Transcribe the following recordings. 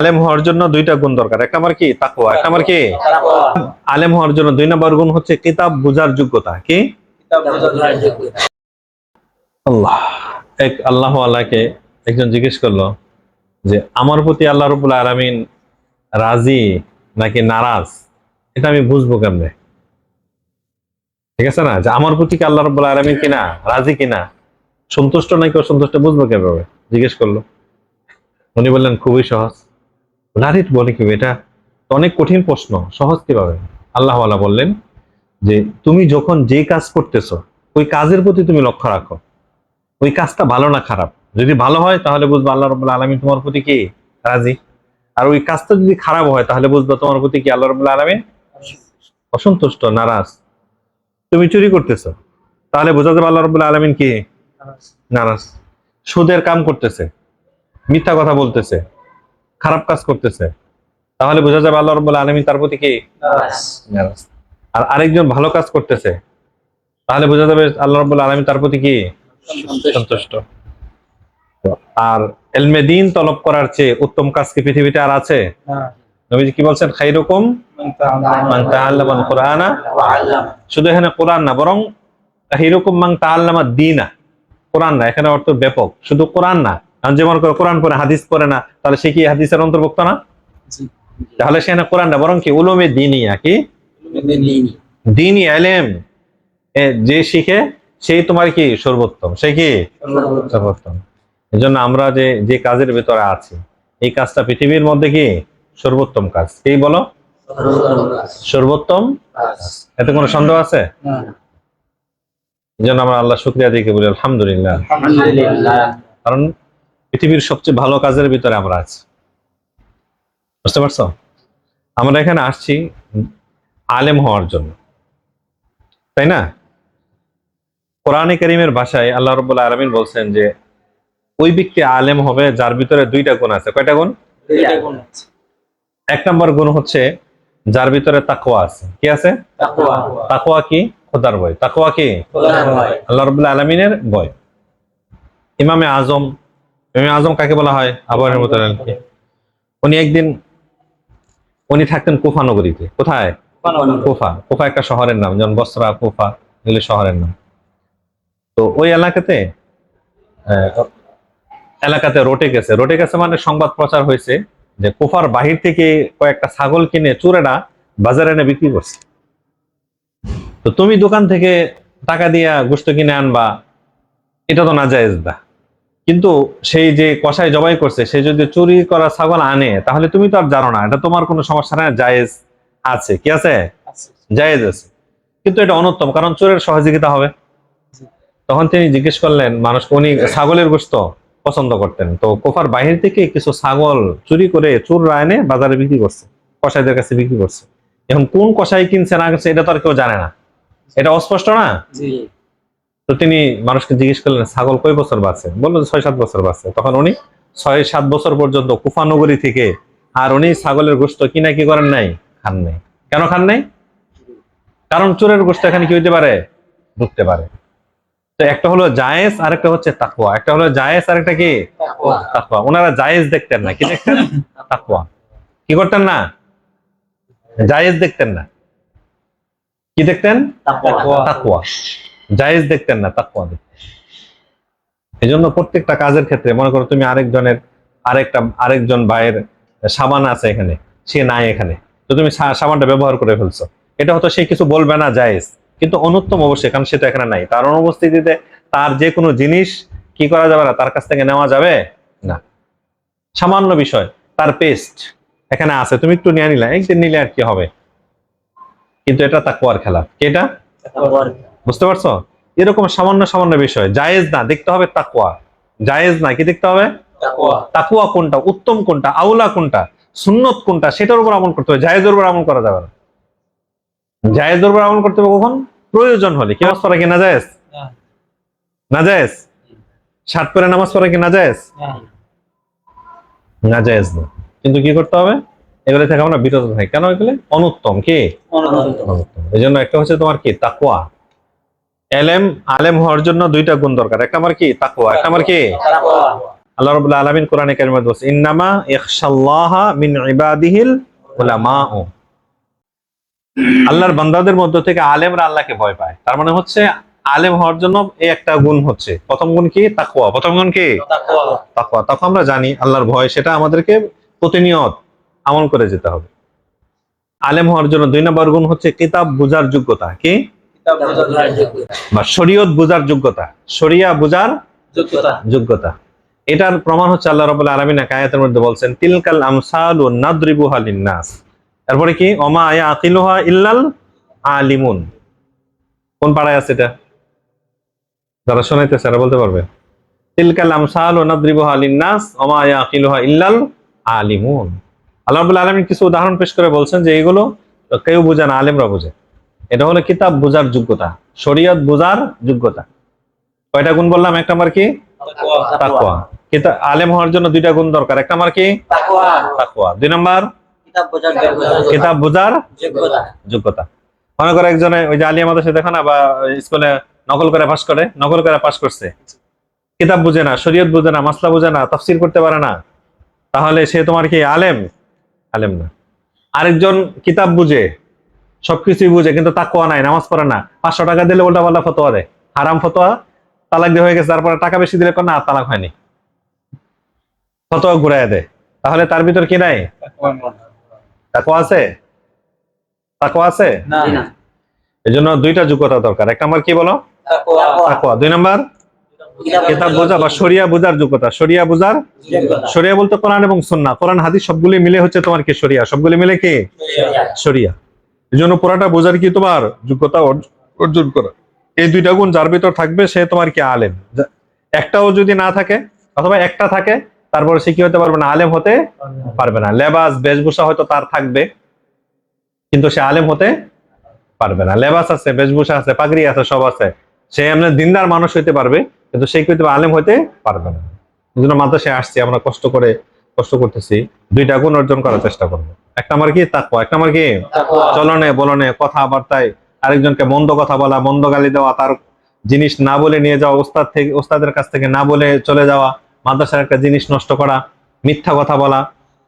আলেম হওয়ার জন্য দুইটা গুণ দরকার। এক নাম্বার কি? তাকওয়া। এক নাম্বার কি? আলেম হওয়ার জন্য 2 নাম্বার গুণ হচ্ছে কিতাব বোঝার যোগ্যতা। কি? আল্লাহ এক আল্লাহ আল্লাহকে একজন জিজ্ঞেস করলো যে আমার প্রতি আল্লাহ রাব্বুল আলামিন রাজি নাকি নারাজ, এটা আমি বুঝবো কেমনে? ঠিক আছে না, যে আমার প্রতি কি আল্লাহ রাব্বুল আলামিন কিনা রাজি কিনা, সন্তুষ্ট নাকি অসন্তুষ্ট বুঝবো কিভাবে? জিজ্ঞেস করলো। উনি বললেন খুবই সহজ। লারিত বলে কি এটা তো অনেক কঠিন প্রশ্ন, সহজ কিভাবে? আল্লাহ ওয়ালা বললেন যে তুমি যখন যে কাজ করতেছো ওই কাজের প্রতি তুমি লক্ষ্য রাখো, ওই কাজটা ভালো না খারাপ। যদি ভালো হয় তাহলে বুঝবো আল্লাহ রাব্বুল আলামিন তোমার প্রতি কি রাজি, আর ওই কাজটা যদি খারাপ হয় তাহলে বুঝবো তোমার প্রতি কি আল্লাহ রাব্বুল আলামিন অসন্তুষ্ট, নারাজ। তুমি চুরি করতেছো, তাহলে বোঝা যাবে আল্লাহ রাব্বুল আলামিন কি নারাজ। সুদের কাম করতেছে, মিথ্যা কথা বলতেছে, খারাপ কাজ করতেছে, তাহলে বোঝা যাবে আল্লাহ রাব্বুল আলামিন তার প্রতি কি নারাজ। আর আরেকজন ভালো কাজ করতেছে, তাহলে বোঝা যাবে আল্লাহ রাব্বুল আলামিন তার প্রতি কি সন্তুষ্ট। আর ইলমে দ্বীন তলব করার চেয়ে উত্তম কাজ কি পৃথিবীতে আর আছে? নবীজি কি বলছেন? খায়রুকুম মান তাআল্লামাল কুরআনা ওয়া আল্লাম। শুধু এখানে কোরআন না, বরং খায়রুকুম মান তাআল্লামাদ দীনা। কোরআন না, এখানে অর্থ ব্যাপক, শুধু কোরআন না। কারণ যেমন কোরআন পড়ে হাদিস পড়ে না, তাহলে সে কি হাদিসের অন্তর্ভুক্ত না? তাহলে সে না কোরআন না, বরং কি উলুমে দ্বীনিয়া, কি দ্বীনি ইলম যে শিখে সেই তোমার কি সর্বোত্তম, সে কি সর্বোত্তম। এজন্য আমরা যে যে কাজের ভেতরে আছি, এই কাজটা পৃথিবীর মধ্যে কি সর্বোত্তম কাজ। কি বলো? সর্বোত্তম। এতে কোনো সন্দেহ আছে? এজন্য আমরা আল্লাহ শুকরিয়া দিকে বলি আলহামদুলিল্লাহ। কারণ পৃথিবীর সবচেয়ে ভালো কাজের ভিতরে আমরা আছি। বুঝতে পারছো? আমরা এখানে আসছি আলেম হওয়ার জন্য, তাই না? কোরআনে কারীমের ভাষায় আল্লাহ রাব্বুল আলামিন বলছেন যে ওই ব্যক্তি আলেম হবে যার ভিতরে দুইটা গুণ আছে। কয়টা গুণ? এক নম্বর গুণ হচ্ছে যার ভিতরে তাকওয়া আছে। কি আছে? তাকওয়া কি? খোদার ভয়। তাকওয়া কি? আল্লাহ রাব্বুল আলামিনের ভয়। ইমামে আজম, ইমামে আজম কাকে বলা হয়? আবু হানিফা রাহমাতুল্লাহ। উনি একদিন উনি থাকতেন কুফা নগরীতে। কোথায়? কুফা। কুফা একটা শহরের নাম, যেমন বসরা, কুফা এগুলো শহরের নাম। তো ওই এলাকাতে রটে গেছে মানে সংবাদ প্রচার হয়েছে যে কুফার বাহির থেকে কয়েকটা ছাগল কিনে চোরেরা বাজারে এনে বিক্রি করছে। তো তুমি দোকান থেকে টাকা দিয়া গোশত কিনে আনবা, এটা তো নাজায়েজ না। কিন্তু সেই যে কসাই জবাই করছে সে যদি চুরি করা ছাগল আনে, তাহলে তুমি তো আর জানো না, এটা তোমার কোনো সমস্যা না, জায়েজ আছে। কি আছে? জায়েজ আছে। কিন্তু এটা অনুত্তম, কারণ চোরের সহযোগিতা হবে। তখন তিনি জিজ্ঞেস করলেন মানুষ, উনি ছাগলের গোশত পছন্দ করতেন, তো কুফার বাহির থেকে কিছু ছাগল চুরি করে চোররা এনে বাজারে বিক্রি করছে, কসাইদের কাছে বিক্রি করছে। এখন কোন কসাই কিনছে না কিনছে এটা তো আর কেউ জানে না, এটা অস্পষ্ট না। তো তিনি মানুষকে জিজ্ঞেস করলেন ছাগল কয় বছর বাঁচে? বললো 6-7 বছর বাঁচে। তখন উনি 6-7 বছর পর্যন্ত কুফা নগরী থেকে আর উনি ছাগলের গোশত কিনা কি করেন নাই? খান নাই। কেন খান নাই? কারণ চোরের গোশত এখানে কি হইতে পারে? ঢুকতে পারে। তো একটা হলো জায়েজ আর একটা হচ্ছে তাকওয়া। একটা হলো জায়েজ আর একটা কি? তাকওয়া। ওনারা জায়েজ দেখতেন না, কি দেখতেন? তাকওয়া। কি করতেন না? জায়েজ দেখতেন না, কি দেখতেন? তাকওয়া। জায়েজ দেখতেন না, তাকওয়া দেখতেন। এই জন্য প্রত্যেকটা কাজের ক্ষেত্রে মনে করো তুমি আরেকজন ভাইয়ের সাবান আছে এখানে, সে নাই এখানে, তো তুমি সাবানটা ব্যবহার করে ফেলছো, এটা হয়তো সে কিছু বলবে না, জায়েজ, কিন্তু অনুত্তম অবশ্যই, কারণ সেটা এখানে নাই। তার অনুপস্থিতিতে তার যে কোনো জিনিস কি করা যাবে না, তার কাছ থেকে নেওয়া যাবে না। সামান্য বিষয়, তার পেস্ট এখানে আছে, তুমি একটু নিয়ে নিলে, একদিন নিলে আর কি হবে, কিন্তু এটা তাকওয়ার খেলাফ। কি এটা? বুঝতে পারছো? এরকম সামান্য সামান্য বিষয় জায়েজ না, দেখতে হবে তাকওয়া। জায়েজ না, কি দেখতে হবে? তাকওয়া কোনটা, উত্তম কোনটা, আউলা কোনটা, সুন্নত কোনটা, সেটার উপর আমল করতে হবে। জায়েজের উপর আমল করা যাবে না। জায়েজের উপর আমল করতে হবে কখন? প্রয়োজন হলে। কি নামাজ পড়া কি নাজায়েজ? নাজায়েজ। শার্ট পরে নামাজ পড়া কি নাজায়েজ? নাজায়েজ না। কিন্তু কি করতে হবে? এগুলো থেকে আমরা বিরত থাকি। কেন? এগুলো অনুত্তম। কি অনুত্তম? এই জন্য একটা হচ্ছে তোমার কি তাকওয়া। আলেম হওয়ার জন্য দুইটা গুণ দরকার। এক নাম্বার কি? তাকওয়া। এক নাম্বার কি? আল্লাহ রাব্বুল আলামিন কোরআনে কারিমে বলছে ইন্নামা ইয়াখশাল্লাহা মিন ইবাদিহিল উলামা। আল্লাহর বান্দাদের মধ্য থেকে আলেমরা আল্লাহকে ভয় পায়। তার মানে হচ্ছে আলেম হওয়ার জন্য এই একটা গুণ হচ্ছে, প্রথম গুণ কি? তাকওয়া। প্রথম গুণ কি? তাকওয়া। তাকওয়া আমরা জানি আল্লাহর ভয়, সেটা আমাদেরকে প্রতিনিয়ত আমল করে যেতে হবে। আলেম হওয়ার জন্য 2 নম্বর গুণ হচ্ছে কিতাব বুঝার যোগ্যতা। কি? বা শরীয়ত বুঝার যোগ্যতা, শরিয়া বুঝার যোগ্যতা। এটার প্রমাণ হচ্ছে আল্লাহ রাব্বুল আলামিন এক আয়াতের মধ্যে বলছেন তিলকাল আমসালু নাদরিবুহা লিন-নাস। তারপরে কি? ওমা ইয়াকিলুহা ইল্লাল আলিমুন। কোন পাড়ায় আছে এটা? যারা শোনাইতেছে এরা বলতে পারবে। তিলকাল আমসালু নাদরিবুহা লিন-নাস ওমা ইয়াকিলুহা ইল্লাল আলিমুন। আল্লাহ রাব্বুল আলামিন কিছু উদাহরণ পেশ করে বলছেন যে এগুলো কেউ বোঝে না, আলেমরা বোঝে। এটা হলো কিতাব বোঝার যোগ্যতা, শরীয়ত বোঝার যোগ্যতা। কয়টা গুণ বললাম? এক নম্বর কি? তাকওয়া। কিতাব আলেম হওয়ার জন্য 2টা গুণ দরকার। এক নম্বর কি? তাকওয়া। 2 নম্বর কিতাব বোঝার যোগ্যতা। মনে করে একজনে ওই যে আলিয়া মাদ্রাসা দেখো না, বা স্কুলে নকল করে পাস করে, নকল করে পাস করছে, কিতাব বুঝে না, শরীয়ত বুঝে না, মাসলা বুঝে না, তাফসীর করতে পারে না, তাহলে সে তোমার কি আলেম? আলেম না। আরেকজন কিতাব বুঝে, সবকিছুই বুঝে, কিন্তু তাকওয়া নাই, নামাজ পড়ে না, 500 টাকা দিলে উল্টা পাল্টা ফতোয়া দেয়, হারাম ফতোয়া, তালাক দিয়ে হয়ে গেছে, তারপরে টাকা বেশি দিলে না তালাক হয়নি, ফতোয়া ঘুরাই দেয়। তাহলে তার ভিতর কি নাই? তাকওয়া আছে? তাকওয়া আছে? এই জন্য 2টা যোগ্যতা দরকার। এক নম্বর কি বলো? তাকওয়া। 2 নম্বর কিতাব বোঝা বা শরিয়া বোঝার যোগ্যতা। শরিয়া বোঝার, শরিয়া বলতে কোরআন এবং সুন্নাহ, কোরআন হাদিস সবগুলি মিলে হচ্ছে তোমার কি? শরিয়া। সবগুলি মিলে কি? শরিয়া। এই জন্য পুরাটা বোঝার কি তোমার যোগ্যতা অর্জন করা। এই 2টা গুণ যার ভিতর থাকবে সে তোমার কি? আলেম। একটাও যদি না থাকে অথবা একটা থাকে, তারপরে সে কি হতে পারবে না? আলেম হতে পারবে না। লেবাস বেশভূষা হয়তো তার থাকবে, কিন্তু সে আলেম হতে পারবে না। লেবাস আছে, বেশভূষা আছে, পাগড়ি আছে, সব আছে, সে এমনি দিনদার মানুষ হইতে পারবে, কিন্তু সে কিন্তু আলেম হইতে পারবে না। এই জন্য মাদ্রাসায় আসছি আমরা, কষ্ট করতেছি, 2টা গুণ অর্জন করার চেষ্টা করবো। এক নম্বর কি? তাকওয়া। এক নম্বর কি? চলনে বলনে কথাবার্তায় আরেকজনকে মন্দ কথা বলা, মন্দ গালি দেওয়া, তার জিনিস না বলে নিয়ে যাওয়া, ওস্তাদের কাছ থেকে না বলে চলে যাওয়া, মাদ্রাসার একটা জিনিস নষ্ট করা, মিথ্যা কথা বলা,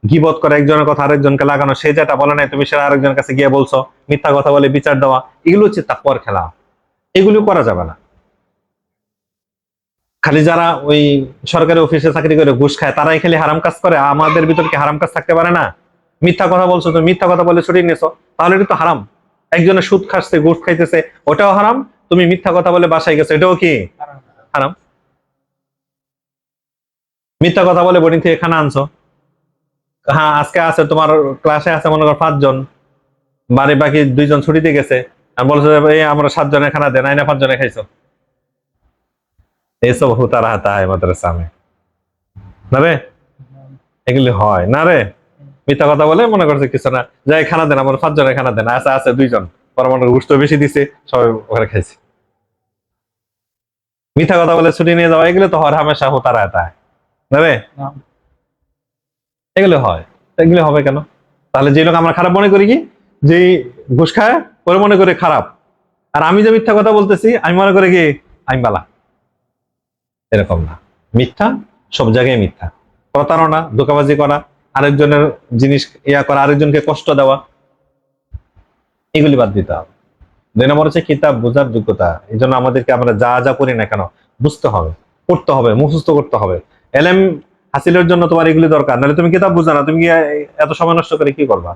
গীবত করে একজনের কথা আরেকজনকে লাগানো, সে যেটা বলে নাই তুমি সেটা আরেকজনের কাছে গিয়ে বলছো, মিথ্যা কথা বলে বিচার দেওয়া, এগুলো হচ্ছে তাকওয়ার খেলা। এগুলো করা যাবে না। খালি যারা ওই সরকারি অফিসে চাকরি করে ঘুষ খায় তারাই খালি হারাম কাজ করে, আমাদের ভিতর কি হারাম কাজ থাকতে পারে না? মিথ্যা কথা বলছো, তুমি মিথ্যা কথা বলে ছুটি নিয়েছো, তাহলে এটা তো হারাম। একজনের সুদ খাচ্ছে, ঘুষ খাইতেছে, ওটাও হারাম। তুমি মিথ্যা কথা বলে বাসায় গেছো, এটাও কি? হারাম। মিথ্যা কথা বলে বোর্ডিং থেকে খানা আনছো, হ্যাঁ আজকে আছে তোমার ক্লাসে আছে মনে করো 5 জন, বাকি 2 জন ছুটিতে গেছে, আর বলছো যে এই আমরা 7 জনের খানা দেন, 5 জনে খাইছো। এইসব হুতা রাহাতা হয় মাদ্রাসা মে না রে, এগুলি হয় না রে। মিথ্যা কথা বলে মনে করছে কিছু না, যাই খানা দেন, আমার 5 জনের খানা দেন, আছে 2 জন, পরমাণু গুস্ত বেশি দিছে, সবাই ওখানে খাইছে। মিথ্যা কথা বলে ছুটি নিয়ে যাওয়া, এগুলো তো হর হামেশা হুতা রাহাতা হয় না রে, এগুলো হয়। এগুলো হবে কেন? তাহলে যে লোক আমরা খারাপ মনে করি, কি যে ঘুষ খায় ওরে মনে করে খারাপ, আর আমি যে মিথ্যা কথা বলতেছি আমি মনে করি কি আমি বালা। এরকম না। মিথ্যা সব জায়গায় মিথ্যা। প্রতারণা, ধোঁকাবাজি করা, আরেকজনের জিনিস করা, আরেকজনকে কষ্ট দেওয়া, এগুলি বাদ দিতে হবে। 2 নম্বর হচ্ছে কিতাব বোঝার যোগ্যতা। এই জন্য আমাদেরকে আমরা যা যা করি না কেন বুঝতে হবে, পড়তে হবে, মুখস্থ করতে হবে। এলএম হাসিলের জন্য তোমার এগুলি দরকার, নাহলে তুমি কিতাব বুঝো না, তুমি এত সময় নষ্ট করে কি করবা?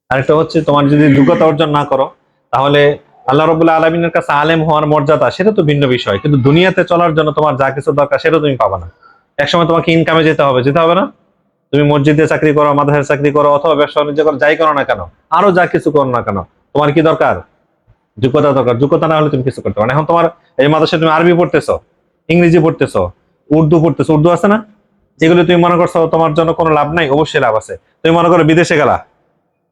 আরেকটা হচ্ছে তোমার যদি যোগ্যতা অর্জন না করো, তাহলে আল্লাহ রাব্বুল আলামিনের কাছে আলেম হওয়ার মর্যাদা সেটা তো ভিন্ন বিষয়, কিন্তু দুনিয়াতে চলার জন্য তোমার যা কিছু দরকার সেটা তুমি পাবা না। একসময় তোমাকে ইনকামে যেতে হবে না? তুমি মসজিদে চাকরি করো, মাদ্রাসায় চাকরি করো, অথবা ব্যবসা বাণিজ্য করো, যাই করো না কেন, আরো যা কিছু করো না কেন, তোমার কি দরকার? যোগ্যতা দরকার। যোগ্যতা না হলে তুমি কিছু করতে পারো না। এখন তোমার এই মাদ্রাসায় তুমি আরবি পড়তেছো, ইংরেজি পড়তেছো, উর্দু পড়তেছো, উর্দু আছে না, যেগুলো তুমি মনে করছো তোমার জন্য কোনো লাভ নাই, অবশ্যই লাভ আছে। তুমি মনে করো বিদেশে গেলা,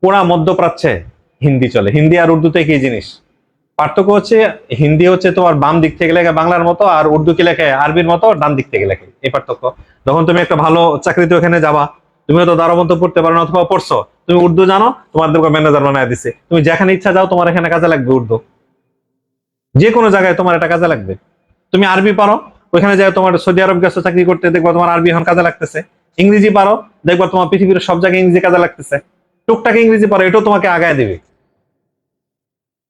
পুরা মধ্যপ্রাচ্যে হিন্দি চলে, হিন্দি আর উর্দুতে একই জিনিস, পার্থক্য হচ্ছে হিন্দি হচ্ছে তোমার বাম দিক থেকে লেখে বাংলার মতো, আর উর্দু কি লেখে আরবির মতো ডান দিক থেকে লেখে, এই পার্থক্য। যখন তুমি একটা ভালো চাকরিতে ওখানে যাবা, তুমি হয়তো দারোবন্ত পড়তে পারো না, অথবা পড়ছো, তুমি উর্দু জানো, তোমার ম্যানেজার বানায় দিছে, তুমি যেখানে ইচ্ছা যাও, তোমার এখানে কাজে লাগবে উর্দু, যে কোনো জায়গায় তোমার এটা কাজে লাগবে। তুমি আরবি পারো, ওইখানে যায় তোমার সৌদি আরব গেছো চাকরি করতে, দেখবা তোমার আরবি এখন কাজে লাগতেছে। ইংরেজি পারো, দেখবা তোমার পৃথিবীর সব জায়গায় ইংরেজি কাজে লাগতেছে। টুকটাক ইংরেজি পারো, এটাও তোমাকে আগায় দিবে।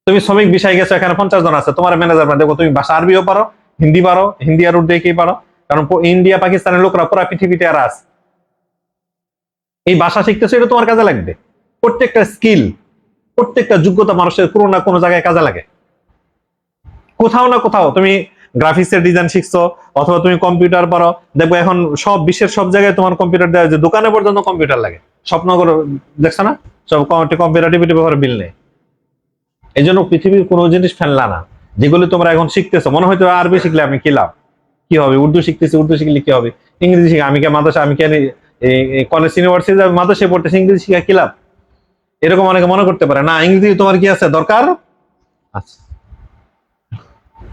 তুমি শ্রমিক বিষয় গেছো, এখানে 50 জন আছে তোমার ম্যানেজার, দেখো তুমি ভাষা আরবিও পারো, হিন্দি পারো, হিন্দি আর উর্দু একই পারো, কারণ ইন্ডিয়া পাকিস্তানের লোকরা পুরা পৃথিবীতে আর আছে। এই ভাষা শিখতেছো, এটা তোমার কাজে লাগবে। প্রত্যেকটা স্কিল, প্রত্যেকটা যোগ্যতা মানুষের কোনো না কোনো জায়গায় কাজে লাগে। কোথাও না কোথাও তুমি গ্রাফিক্সের ডিজাইন শিখছো, অথবা তুমি কম্পিউটার পারো, দেখবো এখন সব বিশ্বের সব জায়গায় তোমার কম্পিউটার দেওয়া যায়, দোকানে পর্যন্ত কম্পিউটার লাগে। স্বপ্ন করে দেখছো না, সব কম্পিউটার টিভিটি ব্যবহার বিল নেই। এই জন্য পৃথিবীর কোনো জিনিস ফেললা না। যেগুলো তোমরা এখন শিখতেছো, মনে হয়তো আরবি শিখলে আমি কি লাভ, কি হবে, উর্দু শিখতেছি, উর্দু শিখলে কি হবে, ইংরেজি শিখে আমি কে মাদ্রাসা, আমি কেন কলেজ ইউনিভার্সিটি মাদ্রাসায় পড়তেছি, ইংরেজি শিখে কি লাভ, এরকম অনেকে মনে করতে পারে। না, ইংরেজি তোমার কি আছে, দরকার আছে।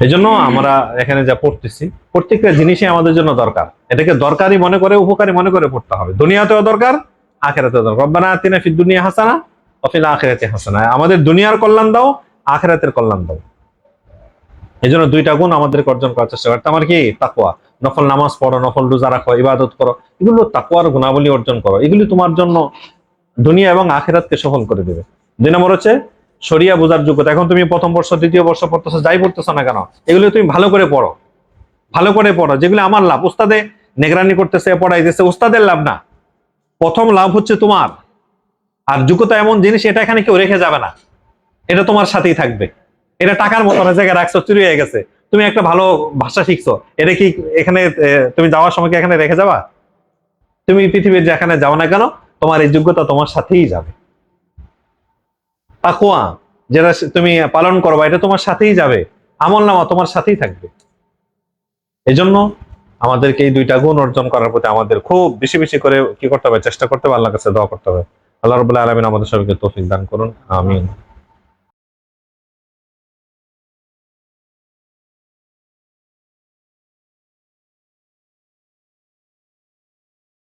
এই জন্য আমরা এখানে যা পড়তেছি, প্রত্যেকটা জিনিসই আমাদের জন্য দরকার। এটাকে দরকারি মনে করে, উপকারী মনে করে পড়তে হবে। দুনিয়াতেও দরকার, আখিরাতেও দরকার। রব্বানা আতিনা ফিদ দুনিয়া হাসানা ওয়া ফিল আখিরাতি হাসানা। আমাদের দুনিয়ার কল্যাণ দাও, আখিরাতের কল্যাণ দাও। এই জন্য দুইটা গুণ আমাদেরকে অর্জন করার চেষ্টা করতে। আমার কি তাকওয়া, নফল নামাজ পড়ো, নফল রোজা রাখো, ইবাদত করো, এগুলো তাকওয়ার গুণাবলী অর্জন করো। এগুলি তোমার জন্য দুনিয়া এবং আখিরাতকে সফল করে দেবে। 2 নম্বর হচ্ছে শরিয়া বোঝার যোগ্যতা। এখন তুমি প্রথম বর্ষ, দ্বিতীয় বর্ষ পড়তেছো, যাই পড়তেছো না কেন, এগুলো তুমি ভালো করে পড়ো, ভালো করে পড়ো। যেগুলো আমার লাভ, উস্তাদে নিগরানি করতেছে, পড়াইতেছে, উস্তাদের লাভ না, প্রথম লাভ হচ্ছে তোমার। আর যোগ্যতা এমন জিনিস, এটা এখানে কেউ রেখে যাবে না, এটা তোমার সাথেই থাকবে। এটা টাকার মতো না, জায়গায় রাখছো, চুরি হয়ে গেছে। তুমি একটা ভালো ভাষা শিখছো, এটা কি এখানে তুমি যাওয়ার সময় কি এখানে রেখে যাবা? তুমি পৃথিবীর যেখানে যাও না কেন, তোমার এই যোগ্যতা তোমার সাথেই যাবে। তাকওয়া যেটা তুমি পালন করবা, এটা তোমার সাথেই যাবে, আমলনামা তোমার সাথেই থাকবে। এই জন্য আমাদেরকে এই দুইটা গুণ অর্জন করার প্রতি আমাদের খুব বেশি বেশি করে কি করতে হবে, চেষ্টা করতে হবে, আল্লাহর কাছে দোয়া করতে হবে। আল্লাহ রাব্বুল আলামিন আমাদের সবাইকে তৌফিক দান করুন, আমিন।